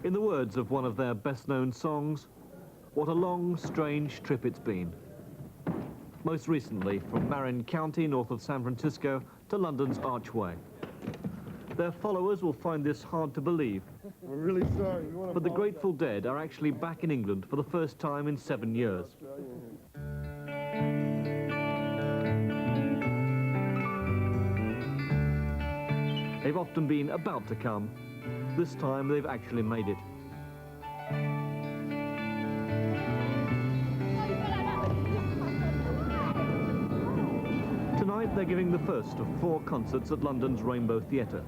In the words of one of their best-known songs, what a long, strange trip it's been. Most recently, from Marin County, north of San Francisco, to London's Archway. Their followers will find this hard to believe. We're really sorry. But the Grateful Dead are actually back in England for the first time in 7 years. They've often been about to come. This time they've actually made it. Tonight they're giving the first of 4 concerts at London's Rainbow Theatre,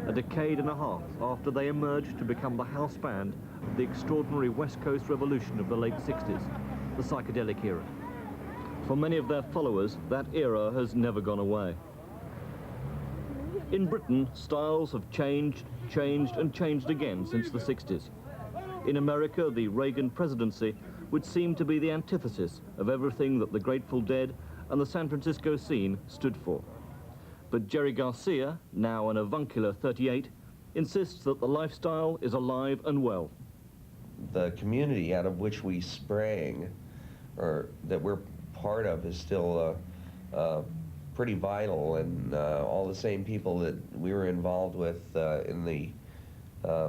a decade and a half after they emerged to become the house band of the extraordinary West Coast revolution of the late 60s, the psychedelic era. For many of their followers, that era has never gone away. In Britain, styles have changed and changed again since the 60s. In America, the Reagan presidency would seem to be the antithesis of everything that the Grateful Dead and the San Francisco scene stood for. But Jerry Garcia, now an avuncular 38, insists that the lifestyle is alive and well. The community out of which we sprang, or that we're part of, is still pretty vital, and all the same people that we were involved with in the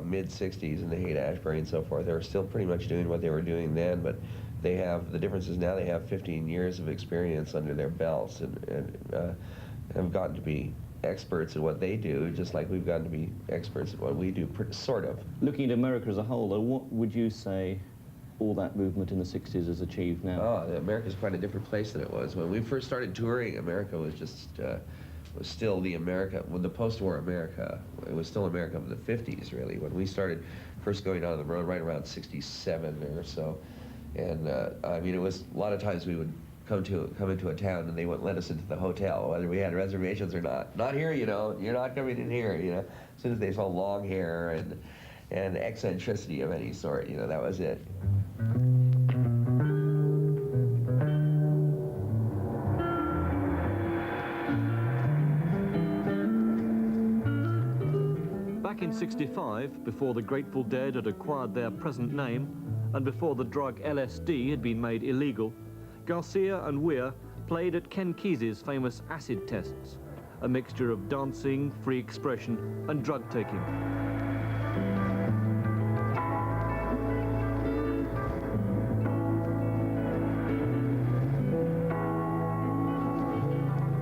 mid-60s in the Haight-Ashbury and so forth, they were still pretty much doing what they were doing then, but they have, the difference is now they have 15 years of experience under their belts and have gotten to be experts at what they do, just like we've gotten to be experts at what we do, sort of. Looking at America as a whole, though, what would you say all that movement in the 60s has achieved now? Oh, America's quite a different place than it was. When we first started touring, America was just, was still the America, when the post-war America, it was still America of the 50s, really. When we started first going on the road, right around 67 or so. And I mean, it was, a lot of times we would come into a town and they wouldn't let us into the hotel, whether we had reservations or not. Not here, you know, you're not coming in here, you know. As soon as they saw long hair and eccentricity of any sort, you know, that was it. Back in '65, before the Grateful Dead had acquired their present name, and before the drug LSD had been made illegal, Garcia and Weir played at Ken Kesey's famous acid tests, a mixture of dancing, free expression, and drug-taking.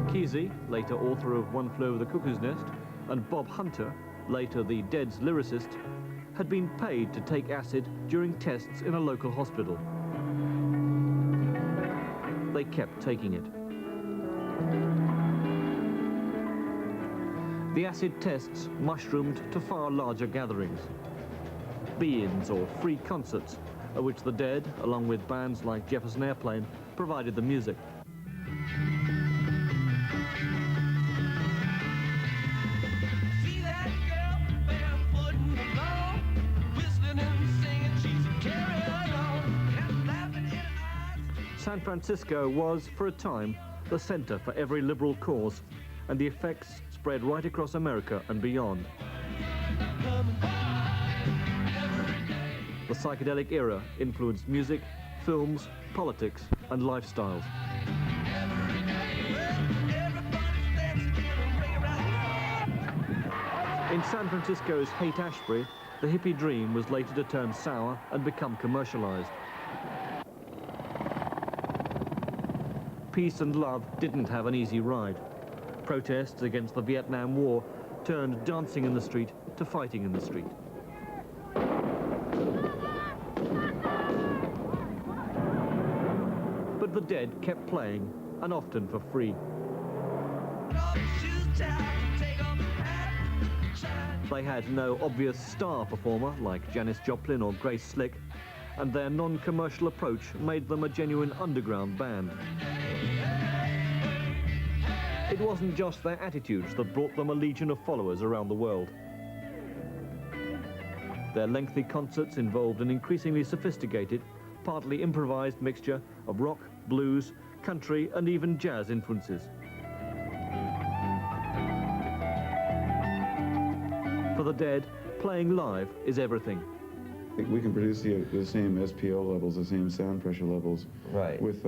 Kesey, later author of One Flew Over the Cuckoo's Nest, and Bob Hunter, later the Dead's lyricist, had been paid to take acid during tests in a local hospital. They kept taking it. The acid tests mushroomed to far larger gatherings. Be-ins or free concerts, at which the Dead, along with bands like Jefferson Airplane, provided the music. San Francisco was, for a time, the center for every liberal cause, and the effects spread right across America and beyond. The psychedelic era influenced music, films, politics, and lifestyles. In San Francisco's Haight-Ashbury, the hippie dream was later to turn sour and become commercialized. Peace and love didn't have an easy ride. Protests against the Vietnam War turned dancing in the street to fighting in the street. But the Dead kept playing, and often for free. They had no obvious star performer like Janis Joplin or Grace Slick, and their non-commercial approach made them a genuine underground band. It wasn't just their attitudes that brought them a legion of followers around the world. Their lengthy concerts involved an increasingly sophisticated, partly improvised mixture of rock, blues, country, and even jazz influences. For the Dead, playing live is everything. We can produce the same SPO levels, the same sound pressure levels, Right. with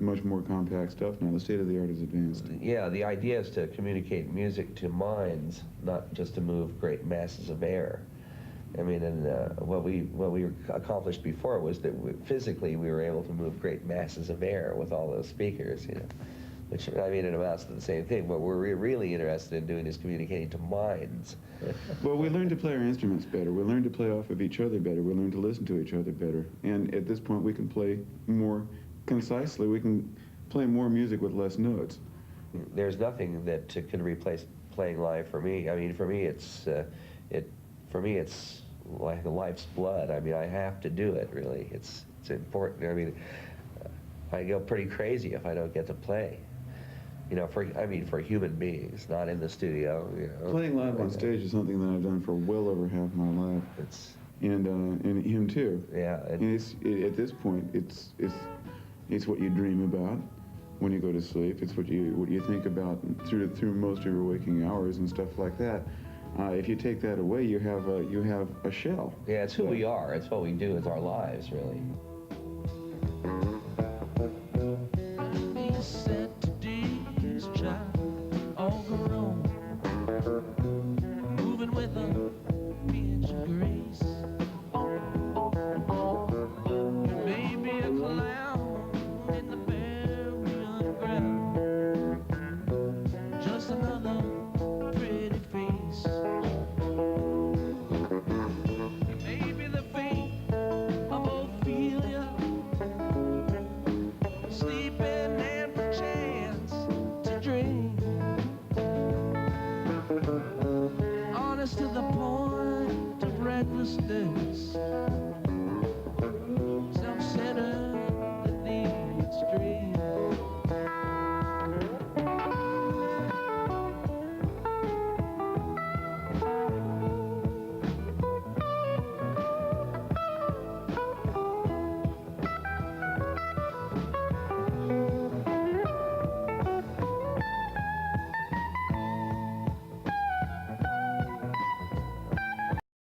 much more compact stuff now. The state of the art is advanced. Yeah, the idea is to communicate music to minds, not just to move great masses of air. I mean, and what we accomplished before was that physically we were able to move great masses of air with all those speakers, you know, which, I mean, it amounts to the same thing. What we're really interested in doing is communicating to minds. Well, we learned to play our instruments better. We learned to play off of each other better. We learned to listen to each other better. And at this point, we can play more concisely. We can play more music with less notes. There's nothing that can replace playing live for me. I mean, for me, it's like life's blood. I mean, I have to do it. Really, it's important. I mean, I go pretty crazy if I don't get to play. You know, for human beings, not in the studio. You know, Playing live on stage is something that I've done for well over half my life. And him too. Yeah. And at this point, it's what you dream about when you go to sleep. It's what you think about through most of your waking hours and stuff like that. If you take that away, you have a shell. Yeah, it's who we are. It's what we do. It's our lives, really. Moving with a pinch of grace. Maybe a clown in the very underground. Just another pretty face. Maybe the fate of Ophelia, sleeping and perchance to dream. Honest to the point of recklessness.